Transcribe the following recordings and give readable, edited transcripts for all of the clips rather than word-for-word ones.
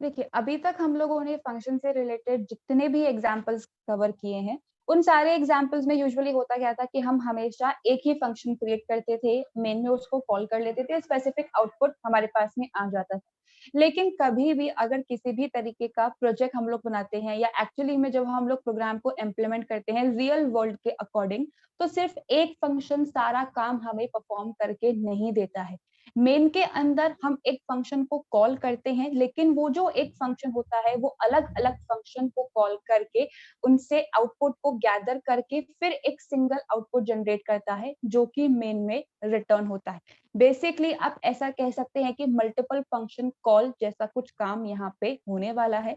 देखिए, अभी तक हम लोगों ने फंक्शन से रिलेटेड जितने भी एग्ज़ाम्पल्स कवर किए हैं, उन सारे एग्ज़ाम्पल्स में यूजुअली होता क्या था कि हम हमेशा एक ही फंक्शन क्रिएट करते थे, मेन में उसको कॉल कर लेते थे, स्पेसिफिक आउटपुट हमारे पास में आ जाता था। लेकिन कभी भी अगर किसी भी तरीके का प्रोजेक्ट हम लोग बनाते हैं या एक्चुअली में जब हम लोग प्रोग्राम को इम्प्लीमेंट करते हैं रियल वर्ल्ड के अकॉर्डिंग, तो सिर्फ़ एक फंक्शन सारा काम हमें परफ़ॉर्म करके नहीं देता है। मेन के अंदर हम एक फंक्शन को कॉल करते हैं, लेकिन वो जो एक फंक्शन होता है, वो अलग-अलग फंक्शन को कॉल करके, उनसे आउटपुट को गैदर करके फिर एक सिंगल आउटपुट जनरेट करता है, जो कि मेन में रिटर्न होता है। बेसिकली आप ऐसा कह सकते हैं कि मल्टीपल फंक्शन कॉल जैसा कुछ काम यहाँ पे होने वाला है।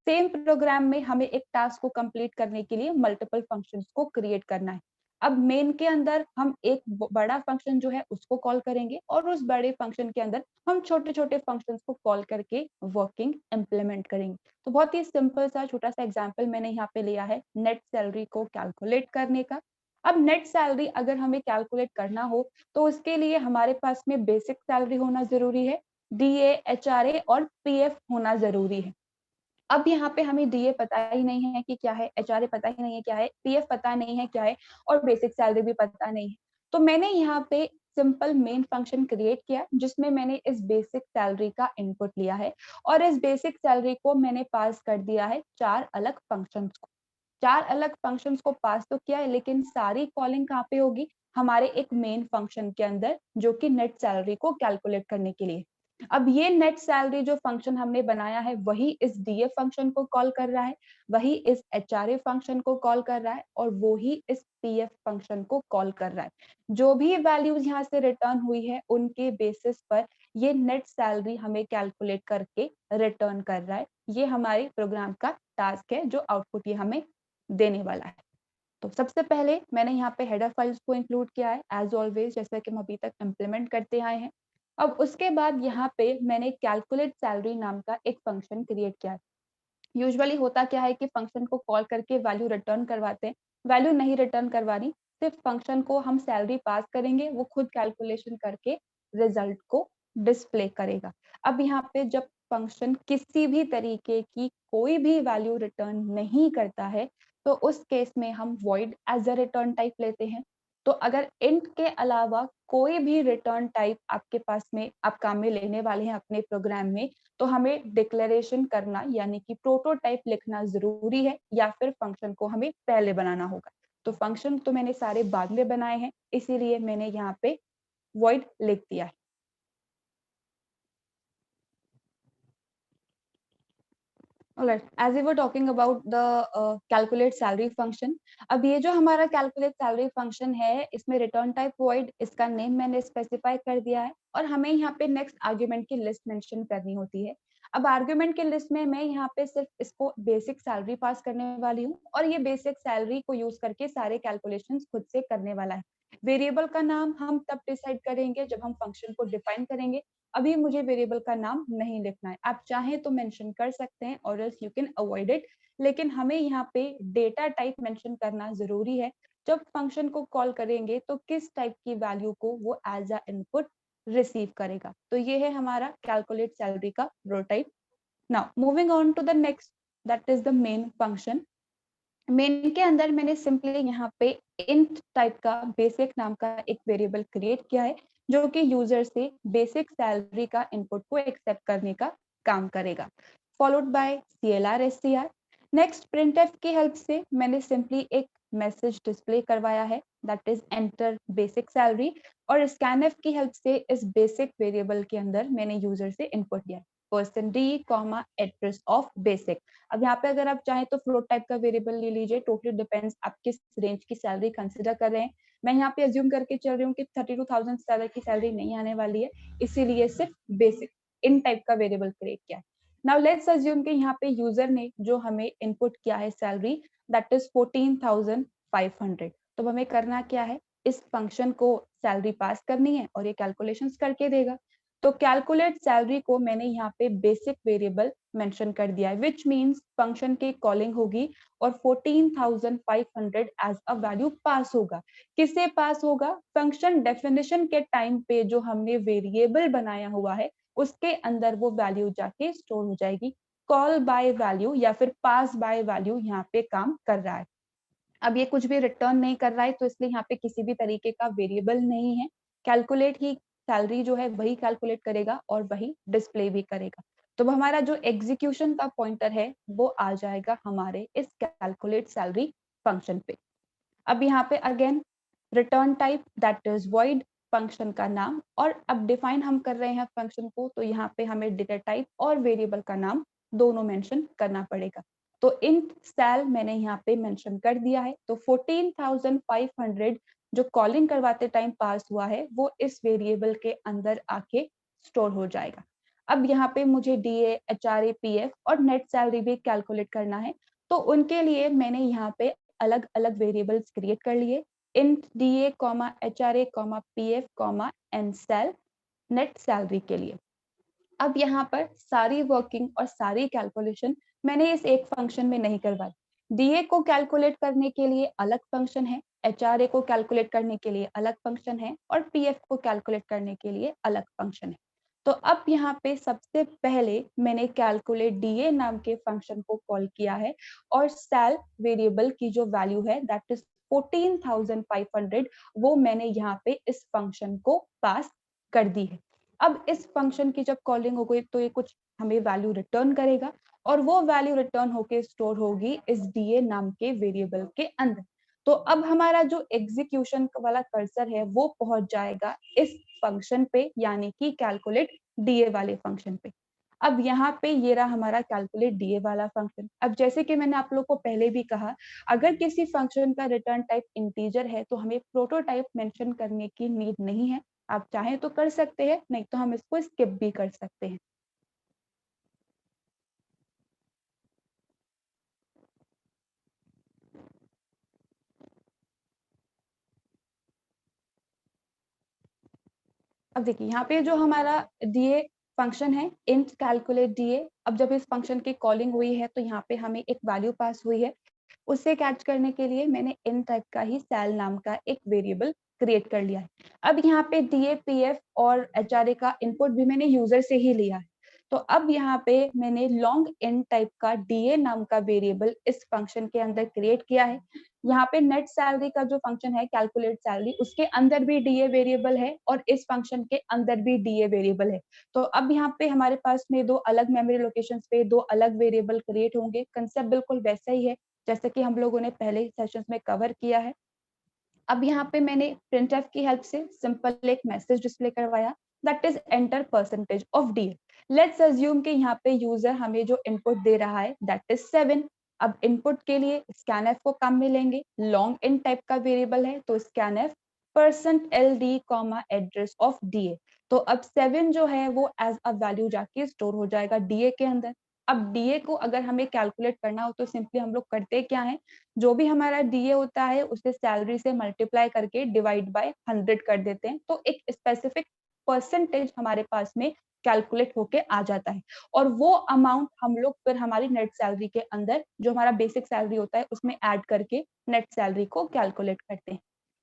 सेम प्रोग्राम में हमें एक टास्क को कंप्लीट करने के लिए मल्टीपल फंक्शंस को क्रिएट करना है। अब मेन के अंदर हम एक बड़ा फंक्शन जो है उसको कॉल करेंगे और उस बड़े फंक्शन के अंदर हम छोटे-छोटे फंक्शंस को कॉल करके वर्किंग इम्प्लीमेंट करेंगे। तो बहुत ही सिंपल सा छोटा-सा एग्जांपल मैंने यहाँ पे लिया है नेट सैलरी को कैलकुलेट करने का। अब नेट सैलरी अगर हमें कैलकुलेट करना हो तो उसके लिए हमारे पास में बेसिक सैलरी होना ज़रूरी है, डीए, एचआरए और पीएफ होना ज़रूरी है। अब यहाँ पे हमें डीए पता ही नहीं है कि क्या है, एचआरए पता ही नहीं है क्या है, पीएफ पता नहीं है क्या है और बेसिक सैलरी भी पता नहीं है। तो मैंने यहाँ पे सिंपल मेन फंक्शन क्रिएट किया जिसमें मैंने इस बेसिक सैलरी का इनपुट लिया है और इस बेसिक सैलरी को मैंने पास कर दिया है 4 अलग फंक्शंस को। 4 अलग फंक्शंस को पास तो किया है लेकिन सारी कॉलिंग कहाँ पे होगी? हमारे एक मेन फंक्शन के अंदर जो कि नेट सैलरी को कैलकुलेट करने के लिए। अब ये नेट सैलरी जो फंक्शन हमने बनाया है वही इस डीए फंक्शन को कॉल कर रहा है, वही इस एचआरए फंक्शन को कॉल कर रहा है और वो ही इस पीएफ फंक्शन को कॉल कर रहा है। जो भी वैल्यूज़ यहाँ से रिटर्न हुई है उनके बेसिस पर ये नेट सैलरी हमें कैलकुलेट करके रिटर्न कर रहा है। ये हमारे प्रोग्राम का टास्क है जो आउटपुट ये हमें देने वाला है। तो सबसे पहले मैंने यहाँ पे हेडर फाइल्स को इंक्लूड किया है एज़ ऑलवेज़ जैसा कि हम अभी तक इम्प्लीमेंट करते आए हैं। अब उसके बाद यहाँ पे मैंने कैलकुलेट सैलरी नाम का एक फंक्शन क्रिएट किया है। यूजुअली होता क्या है कि फंक्शन को कॉल करके वैल्यू रिटर्न करवाते हैं, वैल्यू नहीं रिटर्न करवानी, सिर्फ फंक्शन को हम सैलरी पास करेंगे, वो खुद कैलकुलेशन करके रिजल्ट को डिस्प्ले करेगा। अब यहाँ पे जब फंक्शन किसी भी तरीके की कोई भी वैल्यू रिटर्न नहीं करता है, तो उस केस में हम void as a return type लेते हैं। तो अगर इंट के अलावा कोई भी रिटर्न टाइप आपके पास में आप काम में लेने वाले हैं अपने प्रोग्राम में, तो हमें डिक्लेरेशन करना यानी कि प्रोटोटाइप लिखना ज़रूरी है या फिर फंक्शन को हमें पहले बनाना होगा। तो फंक्शन तो मैंने सारे बाद में बनाए हैं, इसीलिए मैंने यहाँ पे वॉइड लिख दिया है। Alright, as we were talking about the calculate salary function, अब ये जो हमारा कैलकुलेट सैलरी फंक्शन है, इसमें रिटर्न टाइप वॉइड, इसका नेम मैंने स्पेसिफाई कर दिया है और हमें यहाँ पे नेक्स्ट आर्गुमेंट की लिस्ट मेंशन करनी होती है। अब आर्गुमेंट की लिस्ट में मैं यहाँ पे सिर्फ इसको बेसिक सैलरी पास करने वाली हूँ और ये बेसिक सैलरी को यूज़ करके सारे कैलकुलेशंस खुद से करने वाला है। वेरिएबल का नाम हम तब डिसाइड करेंगे जब हम फंक्शन को डिफाइन करेंगे। अभी मुझे वेरिएबल का नाम नहीं लिखना है। आप चाहें तो मेंशन कर सकते हैं और else you can avoid it, लेकिन हमें यहाँ पे डेटा टाइप मेंशन करना ज़रूरी है। जब फंक्शन को कॉल करेंगे तो किस टाइप की वैल्यू को वो एज़ अ इनपुट रिसीव करेगा। तो ये है हमारा कैलकुलेट सैलरी का prototype. Now moving on to the next, that is the main function. Main के अंदर मैंने सिंपली यहाँ पे इंट टाइप का बेसिक नाम का एक वेरिएबल क्रिएट किया है जो कि यूजर से बेसिक सैलरी का इनपुट को एक्सेप्ट करने का काम करेगा, followed by CLR SCR। Next printf की हेल्प से मैंने सिंपली एक मैसेज डिस्प्ले करवाया है that is enter basic salary और स्कैनफ की हेल्प से इस बेसिक वेरिएबल के अंदर मैंने यूजर से इनपुट दिया percent D comma address of basic. अब यहाँ पे अगर आप चाहें तो फ्लोट टाइप का वेरिएबल ले लीजिए, टोटली डिपेंड्स आप किस रेंज की सैलरी कंसीडर कर रहे हैं। मैं यहाँ पे अज्यूम करके चल रही हूँ कि 32,000 से ज्यादा की सैलरी नहीं आने वाली है, इसीलिए सिर्फ बेसिक इन टाइप का वेरिएबल क्रिएट किया है। नाउ लेट्स अज्यूम कि यहाँ पे यूजर ने जो हमें इनपुट किया है सैलरी दैट इज 14,500। तो हमें करना क्या है, इस फंक्शन को सैलरी पास करनी है और ये कैलकुलेशंस करके देगा। तो कैलकुलेट सैलरी को मैंने यहाँ पे बेसिक वेरिएबल मेंशन कर दिया है व्हिच मींस फंक्शन की कॉलिंग होगी और 14,500 एज अ वैल्यू पास होगा। किसे पास होगा? फंक्शन डेफिनेशन के टाइम पे जो हमने वेरिएबल बनाया हुआ है उसके अंदर वो वैल्यू जाके स्टोर हो जाएगी। कॉल बाय वैल्यू या फिर पास बाय वैल्यू यहाँ पे काम कर रहा है। अब ये कुछ भी रिटर्न नहीं कर रहा है, तो इसलिए यहाँ पे किसी भी तरीके का वेरिएबल नहीं है। कैलकुलेट ही सैलरी जो है वही कैलकुलेट करेगा और वही डिस्प्ले भी करेगा। तो हमारा जो एग्जीक्यूशन का पॉइंटर है वो आ जाएगा हमारे इस कैलकुलेट सैलरी फंक्शन पे। अब यहाँ पे again return type that is void, function का नाम, और अब डिफाइन हम कर रहे हैं फंक्शन को, तो यहाँ पे हमें डेटा टाइप और वेरिएबल का नाम दोनों मेंशन करना पड़ेगा। तो इंट सैल मैंने यहाँ पे मेंशन कर दिया है। तो 14,500 जो कॉलिंग करवाते टाइम पास हुआ है वो इस वेरिएबल के अंदर आके स्टोर हो जाएगा। अब यहाँ पे मुझे डीए, एचआरए, पीएफ और नेट सैलरी भी कैलकुलेट करना है, तो उनके लिए मैंने यहाँ पे अलग अलग वेरिएबल्स क्रिएट कर लिए। Int DA, HRA, PF, Ncell net salary के लिए। अब यहाँ पर सारी वर्किंग और सारी कैलकुलेशन मैंने इस एक फंक्शन में नहीं करवाई। डीए को कैलकुलेट करने के लिए अलग फंक्शन है, एचआरए को कैलकुलेट करने के लिए अलग फंक्शन है और पीएफ को कैलकुलेट करने के लिए अलग फंक्शन है। तो अब यहाँ पे सबसे पहले मैंने कैलकुलेट डीए नाम के फंक्शन को कॉल किया है और सेल वेरिएबल की जो वैल्यू है दैट इज 14,500 वो मैंने यहाँ पे इस फंक्शन को पास कर दी है। अब इस फंक्शन की जब कॉलिंग हो गई तो ये कुछ हमें वैल्यू रिटर्न करेगा और वो वैल्यू रिटर्न होके स्टोर होगी इस डीए नाम के वेरिएबल के अंदर। तो अब हमारा जो एग्जीक्यूशन वाला कर्सर है वो पहुंच जाएगा इस फंक्शन पे, यानी कि कैलकुलेट डीए वाले फंक्शन पे। अब यहाँ पे ये रहा हमारा कैलकुलेट डीए वाला फंक्शन। अब जैसे कि मैंने आप लोग को पहले भी कहा, अगर किसी फंक्शन का रिटर्न टाइप इंटीजर है तो हमें प्रोटोटाइप मेंशन करने की नीड नहीं है। आप चाहें तो कर सकते हैं, नहीं तो हम इसको स्किप भी कर सकते हैं। अब देखिए यहाँ पे जो हमारा डीए फंक्शन है इंट कैलकुलेट डीए, अब जब इस फंक्शन की कॉलिंग हुई है तो यहाँ पे हमें एक वैल्यू पास हुई है। उसे कैच करने के लिए मैंने इन टाइप का ही सेल नाम का एक वेरिएबल क्रिएट कर लिया है। अब यहाँ पे डीए, पीएफ और एचआरए का इनपुट भी मैंने यूजर से ही लिया है। तो अब यहाँ पे मैंने लॉन्ग इन टाइप का डीए नाम का वेरिएबल इस फंक्शन के अंदर क्रिएट किया है। यहाँ पे नेट सैलरी का जो फंक्शन है कैलकुलेट सैलरी, उसके अंदर भी डीए वेरिएबल है और इस फंक्शन के अंदर भी डीए वेरिएबल है। तो अब यहाँ पे हमारे पास में दो अलग मेमोरी लोकेशंस पे दो अलग वेरिएबल क्रिएट होंगे। कंसेप्ट बिल्कुल वैसा ही है जैसे कि हम लोगों ने पहले सेशंस में कवर किया है। अब यहाँ पे मैंने प्रिंटफ की हेल्प से सिंपल एक मैसेज डिस्प्ले करवाया that is enter percentage of DA. Let's assume कि यहाँ पे यूजर हमें जो इनपुट दे रहा है दैट इज 7। अब इनपुट के लिए स्कैनफ को काम में लेंगे, लॉन्ग इन टाइप का वेरिएबल है तो scanf %ld address of DA. तो अब 7 जो है वो एज अ वैल्यू जाके स्टोर हो जाएगा डीए के अंदर। अब डीए को अगर हमें कैलकुलेट करना हो तो सिंपली हम लोग करते क्या है, जो भी हमारा डीए होता है उसे सैलरी से मल्टीप्लाई करके डिवाइड बाय 100 कर देते हैं, तो एक स्पेसिफिक परसेंटेज हमारे पास में कैलकुलेट होके आ जाता है और वो अमाउंट हम लोग फिर हमारी नेट सैलरी के अंदर जो हमारा बेसिक सैलरी होता है उसमें ऐड करके नेट सैलरी को कैलकुलेट करते हैं।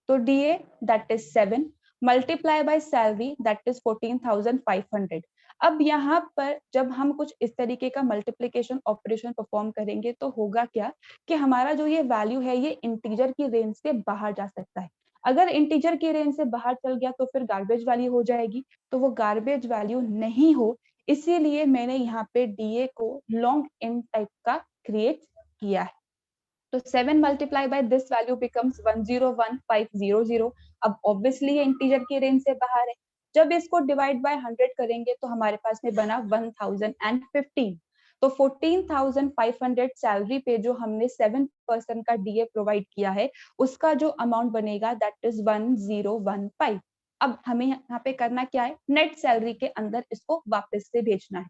तो DA that is 7 multiply by salary that is 14,500। अब यहाँ पर जब हम कुछ इस तरीके का मल्टीप्लिकेशन ऑपरेशन परफॉर्म करेंगे तो होगा क्या कि हमारा जो ये वैल्यू है ये इंटीजर की रेंज से बाहर जा सकता है। अगर इंटीजर की रेंज से बाहर चल गया तो फिर गार्बेज वैल्यू हो जाएगी, तो वो गार्बेज वैल्यू नहीं हो, इसीलिए मैंने यहाँ पे डीए को लॉन्ग इन टाइप का क्रिएट किया है। तो 7 multiply by this value becomes 101500। अब ऑब्वियसली ये इंटीजर की रेंज से बाहर है। जब इसको डिवाइड बाय 100 करेंगे तो हमारे पास में बना 1015। तो 14,500 सैलरी पे जो हमने 7% का डीए प्रोवाइड किया है उसका जो अमाउंट बनेगा दैट इज 1015। अब हमें यहाँ पे करना क्या है, नेट सैलरी के अंदर इसको वापस से भेजना है।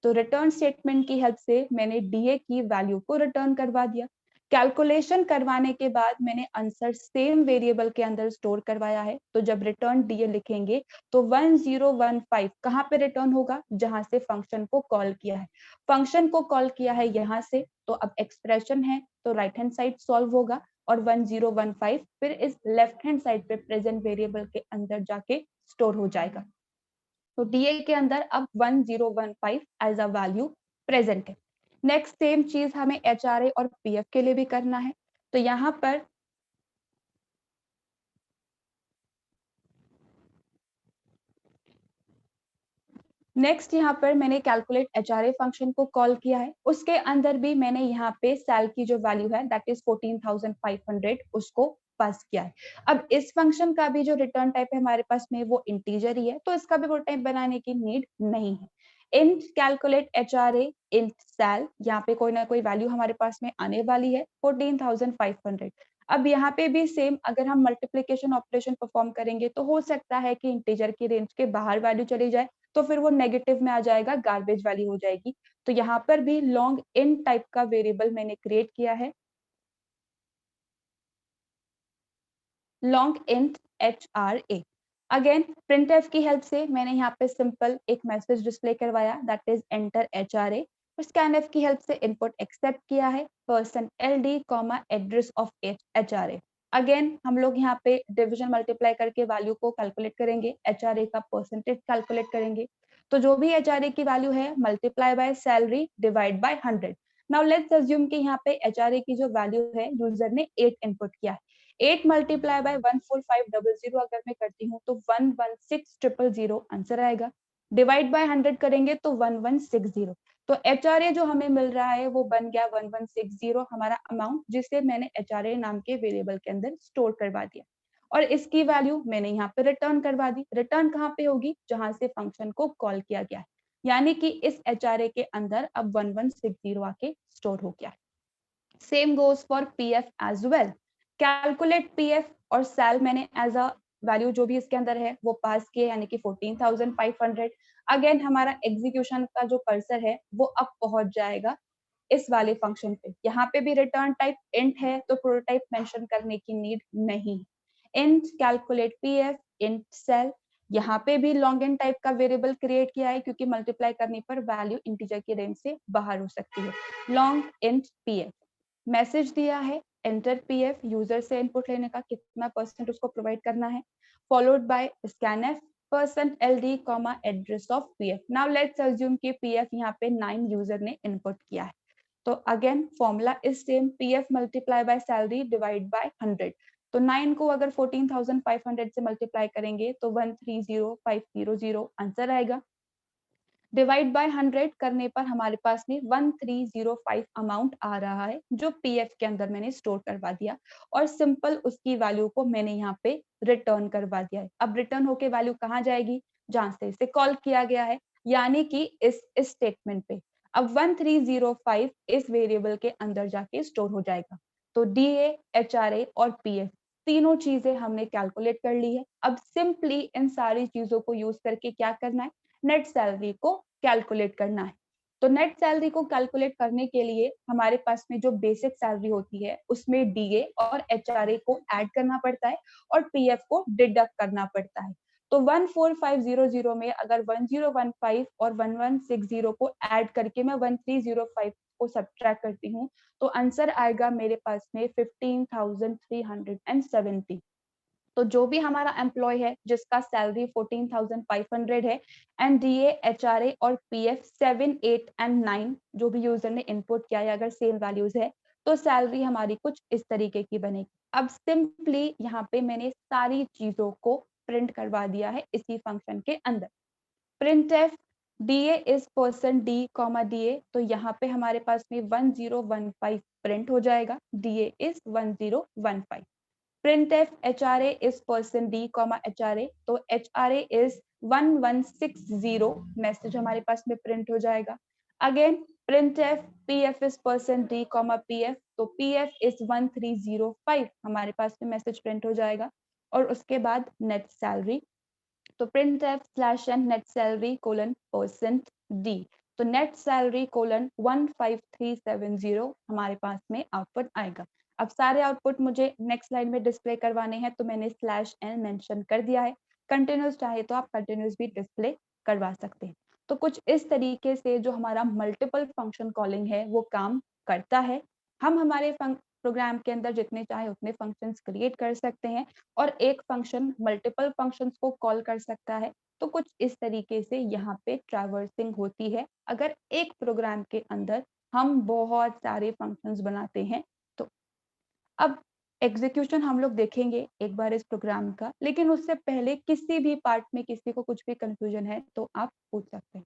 तो रिटर्न स्टेटमेंट की हेल्प से मैंने डीए की वैल्यू को रिटर्न करवा दिया। कैलकुलेशन करवाने के बाद मैंने आंसर सेम वेरिएबल के अंदर स्टोर करवाया है। तो जब रिटर्न डीए लिखेंगे तो 1015 कहाँ पे रिटर्न होगा, जहां से फंक्शन को कॉल किया है। फंक्शन को कॉल किया है यहाँ से, तो अब एक्सप्रेशन है तो राइट हैंड साइड सॉल्व होगा और 1015 फिर इस लेफ्ट हैंड साइड पे प्रेजेंट वेरिएबल के अंदर जाके स्टोर हो जाएगा। तो DA के अंदर अब 1015 एज अ वैल्यू प्रेजेंट है। नेक्स्ट सेम चीज हमें HRA और PF के लिए भी करना है। तो यहाँ पर नेक्स्ट यहाँ पर मैंने कैलकुलेट HRA फंक्शन को कॉल किया है। उसके अंदर भी मैंने यहाँ पे सेल की जो वैल्यू है दैट इज 14,500 उसको पास किया है। अब इस फंक्शन का भी जो रिटर्न टाइप है हमारे पास में वो इंटीजर ही है, तो इसका भी वो टाइप बनाने की नीड नहीं है। Int calculate HRA int sal, यहाँ पे कोई ना कोई वैल्यू हमारे पास में आने वाली है 14,500। अब यहाँ पे भी सेम, अगर हम मल्टीप्लीकेशन ऑपरेशन परफॉर्म करेंगे तो हो सकता है कि इंटीजर की रेंज के बाहर वैल्यू चली जाए, तो फिर वो नेगेटिव में आ जाएगा, गार्बेज वाली हो जाएगी। तो यहाँ पर भी लॉन्ग इन टाइप का वेरिएबल मैंने क्रिएट किया है, long int HRA। Again printf की हेल्प से मैंने यहाँ पे सिंपल एक मैसेज डिस्प्ले करवाया दैट इज एंटर HRA। और स्कैनफ की हेल्प से इनपुट एक्सेप्ट किया है %LD address of HRA। Again हम लोग यहाँ पे डिविजन मल्टीप्लाई करके वैल्यू को कैलकुलेट करेंगे, HRA का परसेंटेज कैलकुलेट करेंगे। तो जो भी HRA की वैल्यू है multiply by salary divide by 100। Now let's assume कि यहाँ पे HRA की जो वैल्यू है यूजर ने 8 इनपुट किया है। 8 मल्टीप्लाई बाय 14500 अगर मैं करती हूँ तो 116000 आंसर आएगा। डिवाइड बाय 100 करेंगे तो 1160। तो HRA जो हमें मिल रहा है वो बन गया 1160 हमारा अमाउंट, जिसे मैंने HRA नाम के वेरिएबल के अंदर स्टोर करवा दिया। और इसकी वैल्यू मैंने यहाँ पे रिटर्न करवा दी। रिटर्न कहाँ पे होगी? जहां से फंक्शन को कॉल किया गया है, यानी कि इस HRA के अंदर अब 1160 आके स्टोर हो गया है। Same goes for PF as well. Calculate PF और सेल मैंने एज अ वैल्यू जो भी इसके अंदर है वो पास किए, यानी कि 14,500। अगेन हमारा एग्जीक्यूशन का जो कर्सर है वो अब पहुंच जाएगा इस वाले फंक्शन पे। यहाँ पे भी रिटर्न टाइप इंट है तो प्रोटोटाइप मेंशन करने की नीड नहीं है। Int calculate PF int sal, यहाँ पे भी लॉन्ग इंट टाइप का वेरिएबल क्रिएट किया है क्योंकि मल्टीप्लाई करने पर वैल्यू इंटीजर की रेंज से बाहर हो सकती है। लॉन्ग इंट PF मैसेज दिया है एंटर PF, यूजर से इनपुट लेने का कितना परसेंट उसको प्रोवाइड करना है, followed by scanf %LD address of PF। Now let's assume कि PF यहाँ पे 9 यूजर ने इनपुट किया है। तो again formula is same, PF multiply by salary divide by 100। तो 9 को अगर 14,500 से मल्टीप्लाई करेंगे तो 130500 आंसर आएगा। डिवाइड बाय 100 करने पर हमारे पास में 1305 अमाउंट आ रहा है जो PF के अंदर मैंने स्टोर करवा दिया, और सिंपल उसकी वैल्यू को मैंने यहाँ पे रिटर्न करवा दिया है। अब रिटर्न होके वैल्यू कहाँ जाएगी? जहां से इसे कॉल किया गया है, यानी कि इस स्टेटमेंट पे। अब 1305 इस वेरिएबल के अंदर जाके स्टोर हो जाएगा। तो DA, HRA और PF तीनों चीजें हमने कैलकुलेट कर ली है। अब सिंपली इन सारी चीजों को यूज करके क्या करना है? नेट सैलरी को कैलकुलेट करना है। तो नेट सैलरी को कैलकुलेट करने के लिए हमारे पास में जो बेसिक सैलरी होती है उसमें DA और HRA को ऐड करना पड़ता है और PF को डिडक्ट करना पड़ता है। तो 14500 में अगर 1015 और 1160 को ऐड करके मैं 1305 को सब्ट्रैक्ट करती हूँ तो आंसर आएगा मेरे पास में 15,370। तो जो भी हमारा एम्प्लॉय है जिसका सैलरी 14,500 है एंड DA, HRA और PF 7, 8 एंड 9 जो भी यूजर ने इनपुट किया है अगर सेम वैल्यूज है तो सैलरी हमारी कुछ इस तरीके की बनेगी। अब सिंपली यहाँ पे मैंने सारी चीजों को प्रिंट करवा दिया है इसी फंक्शन के अंदर। printf DA इज %D, तो यहाँ पे हमारे पास में 1015 प्रिंट हो जाएगा, DA is 1015। printf HRA is %D, HRA, तो HRA is 1160 मैसेज हमारे पास में प्रिंट हो जाएगा। Again printf PF is %D, PF, तो PF is 1305 हमारे पास में मैसेज प्रिंट हो जाएगा। और उसके बाद नेट सैलरी, तो printf/n net salary %D, तो नेट सैलरी 15370 हमारे पास में आउटपुट आएगा। अब सारे आउटपुट मुझे नेक्स्ट स्लाइड में डिस्प्ले करवाने हैं तो मैंने /n मेंशन कर दिया है। कंटिन्यूस चाहे तो आप कंटिन्यूस भी डिस्प्ले करवा सकते हैं। तो कुछ इस तरीके से जो हमारा मल्टीपल फंक्शन कॉलिंग है वो काम करता है। हम हमारे प्रोग्राम के अंदर जितने चाहे उतने फंक्शंस क्रिएट कर सकते हैं और एक फंक्शन मल्टीपल फंक्शंस को कॉल कर सकता है। तो कुछ इस तरीके से यहाँ पे ट्रैवर्सिंग होती है अगर एक प्रोग्राम के अंदर हम बहुत सारे फंक्शंस बनाते हैं तो। अब एग्जीक्यूशन हम लोग देखेंगे एक बार इस प्रोग्राम का, लेकिन उससे पहले किसी भी पार्ट में किसी को कुछ भी कंफ्यूजन है तो आप पूछ सकते हैं।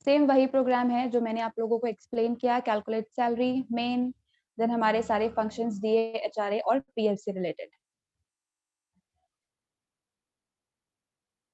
सेम वही प्रोग्राम है जो मैंने आप लोगों को एक्सप्लेन किया, कैलकुलेट सैलरी, मेन, देन हमारे सारे फंक्शंस दिए एचआरए और पीएफ से रिलेटेड।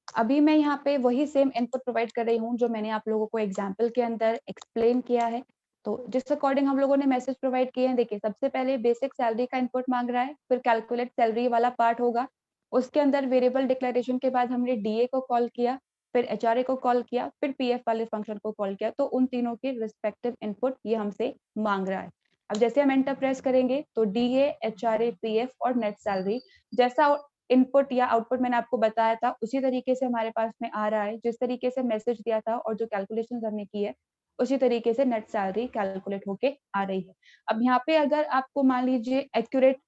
अभी मैं यहाँ पे वही सेम इनपुट प्रोवाइड कर रही हूँ जो मैंने आप लोगों को एग्जाम्पल के अंदर एक्सप्लेन किया है। तो जिस अकॉर्डिंग हम लोगों ने मैसेज प्रोवाइड किए हैं, देखिए सबसे पहले बेसिक सैलरी का इनपुट मांग रहा है, फिर कैलकुलेट सैलरी वाला पार्ट होगा, उसके अंदर वेरिएबल डिक्लेरेशन के बाद हमने डीए को कॉल किया, फिर एचआरए को कॉल किया, फिर पीएफ वाले फंक्शन को कॉल किया। तो उन तीनों के रिस्पेक्टिव इनपुट ये हमसे मांग रहा है। अब जैसे हम एंटर प्रेस करेंगे तो डीए, एचआरए, पीएफ और नेट सैलरी जैसा इनपुट या आउटपुट मैंने आपको बताया था उसी तरीके से हमारे पास में आ रहा है। जिस तरीके से मैसेज दिया था और जो कैलकुलेशंस हमने की है उसी तरीके से नेट सैलरी कैलकुलेट होके आ रही है। अब यहाँ पे अगर आपको मान लीजिए एक्यूरेट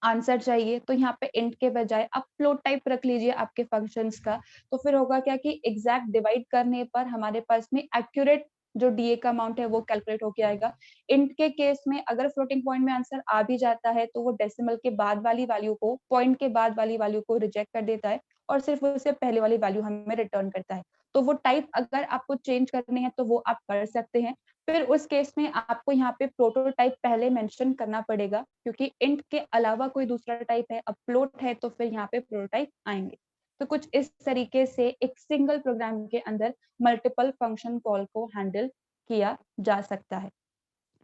आंसर चाहिए तो यहाँ पे इंट के बजाय आप फ्लोट टाइप रख लीजिए आपके फंक्शंस का। तो फिर होगा क्या कि एग्जैक्ट डिवाइड करने पर हमारे पास में एक्यूरेट जो डीए का अमाउंट है वो कैलकुलेट होके आएगा। इंट के केस में अगर फ्लोटिंग पॉइंट में आंसर आ भी जाता है तो वो डेसिमल के बाद वाली वैल्यू को, पॉइंट के बाद वाली वैल्यू को रिजेक्ट कर देता है और सिर्फ उससे पहले वाली वैल्यू हमें रिटर्न करता है। तो वो टाइप अगर आपको चेंज करने हैं तो वो आप कर सकते हैं। फिर उस केस में आपको यहाँ पे प्रोटोटाइप पहले मेंशन करना पड़ेगा क्योंकि इंट के अलावा कोई दूसरा टाइप है, अब फ्लोट है तो फिर यहाँ पे प्रोटोटाइप आएंगे। तो कुछ इस तरीके से एक सिंगल प्रोग्राम के अंदर मल्टीपल फंक्शन कॉल को हैंडल किया जा सकता है।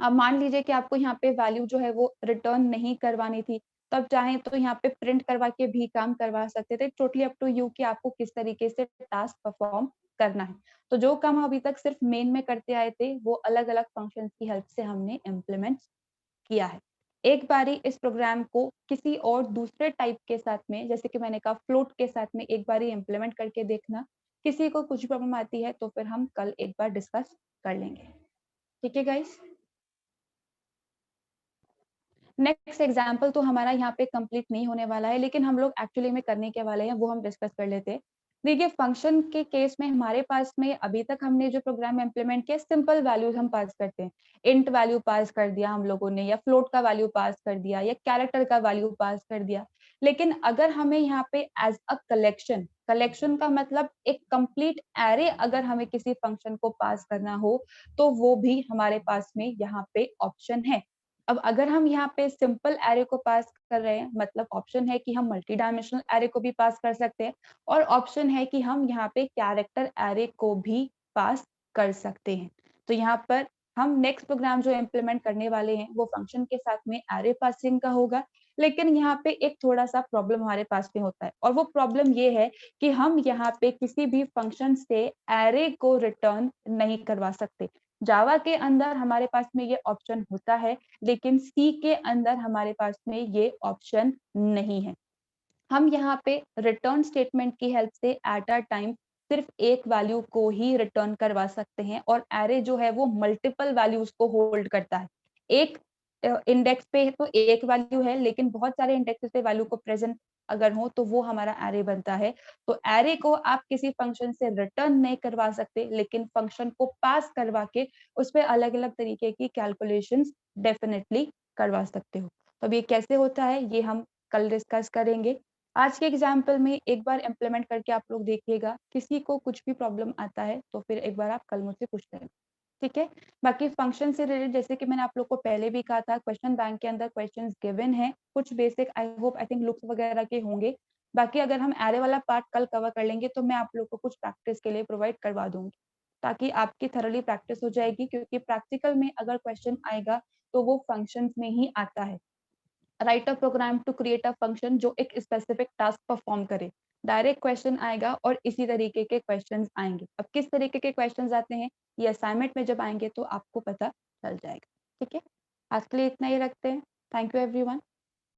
अब मान लीजिए कि आपको यहाँ पे वैल्यू जो है वो रिटर्न नहीं करवानी थी, तब चाहें तो यहाँ पे प्रिंट करवा के भी काम करवा सकते थे। टोटली अप टू यू कि आपको किस तरीके से टास्क परफॉर्म करना है। तो जो काम हम अभी तक सिर्फ मेन में करते आए थे वो अलग-अलग फंक्शंस की हेल्प से हमने इम्प्लीमेंट किया है। एक बारी इस प्रोग्राम को किसी और दूसरे टाइप के साथ में, जैसे कि मैंने कहा फ्लोट के साथ में एक बारी इम्प्लीमेंट करके देखना। किसी को कुछ प्रॉब्लम आती है तो फिर हम कल एक बार डिस्कस कर लेंगे। ठीक है गाइस? नेक्स्ट एग्जाम्पल तो हमारा यहाँ पे कंप्लीट नहीं होने वाला है, लेकिन हम लोग एक्चुअली में करने के वाले हैं वो हम डिस्कस कर लेते हैं। देखिए फंक्शन के केस में हमारे पास में अभी तक हमने जो प्रोग्राम इम्प्लीमेंट किया सिंपल वैल्यूज हम पास करते हैं। इंट वैल्यू पास कर दिया हम लोगों ने, या फ्लोट का वैल्यू पास कर दिया, या कैरेक्टर का वैल्यू पास कर दिया। लेकिन अगर हमें यहाँ पे एज अ कलेक्शन, कलेक्शन का मतलब एक कंप्लीट एरे अगर हमें किसी फंक्शन को पास करना हो तो वो भी हमारे पास में यहाँ पे ऑप्शन है। अब अगर हम यहाँ पे सिंपल एरे को पास कर रहे हैं, मतलब ऑप्शन है कि हम मल्टी डायमेंशनल एरे को भी पास कर सकते हैं और ऑप्शन है कि हम यहाँ पे कैरेक्टर एरे को भी पास कर सकते हैं। तो यहाँ पर हम नेक्स्ट प्रोग्राम जो इम्प्लीमेंट करने वाले हैं वो फंक्शन के साथ में एरे पासिंग का होगा। लेकिन यहाँ पे एक थोड़ा सा प्रॉब्लम हमारे पास में होता है और वो प्रॉब्लम ये है कि हम यहाँ पे किसी भी फंक्शन से एरे को रिटर्न नहीं करवा सकते। जावा के अंदर हमारे पास में ये ऑप्शन होता है, लेकिन सी के अंदर हमारे पास में ये ऑप्शन नहीं है। हम यहाँ पे रिटर्न स्टेटमेंट की हेल्प से एट अ टाइम सिर्फ एक वैल्यू को ही रिटर्न करवा सकते हैं और एरे जो है वो मल्टीपल वैल्यूज को होल्ड करता है। एक इंडेक्स पे तो एक वैल्यू है, लेकिन बहुत सारे इंडेक्स पे वैल्यू को प्रेजेंट अगर हो तो वो हमारा एरे बनता है। तो एरे को आप किसी फंक्शन से रिटर्न नहीं करवा सकते, लेकिन फंक्शन को पास करवा के उस पर अलग अलग तरीके की कैलकुलेशंस डेफिनेटली करवा सकते हो। तो अब ये कैसे होता है ये हम कल डिस्कस करेंगे। आज के एग्जाम्पल में एक बार इम्प्लीमेंट करके आप लोग देखिएगा, किसी को कुछ भी प्रॉब्लम आता है तो फिर एक बार आप कल मुझसे पूछ लेना। ठीक है? बाकी फंक्शन से रिलेटेड जैसे कि मैंने आप लोग को पहले भी कहा था, क्वेश्चन बैंक के अंदर क्वेश्चंस गिवन है, कुछ बेसिक आई थिंक लुक्स वगैरह के होंगे। बाकी अगर हम एरे वाला पार्ट कल कवर कर लेंगे तो मैं आप लोग को कुछ प्रैक्टिस के लिए प्रोवाइड करवा दूंगी, ताकि आपकी थरली प्रैक्टिस हो जाएगी, क्योंकि प्रैक्टिकल में अगर क्वेश्चन आएगा तो वो फंक्शंस में ही आता है। Write a program to create a function जो एक स्पेसिफिक टास्क परफॉर्म करे। डायरेक्ट क्वेश्चन आएगा और इसी तरीके के क्वेश्चंस आएंगे। अब किस तरीके के क्वेश्चंस आते हैं ये असाइनमेंट में जब आएंगे तो आपको पता चल जाएगा। ठीक है, आज के लिए इतना ही रखते हैं। Thank you everyone.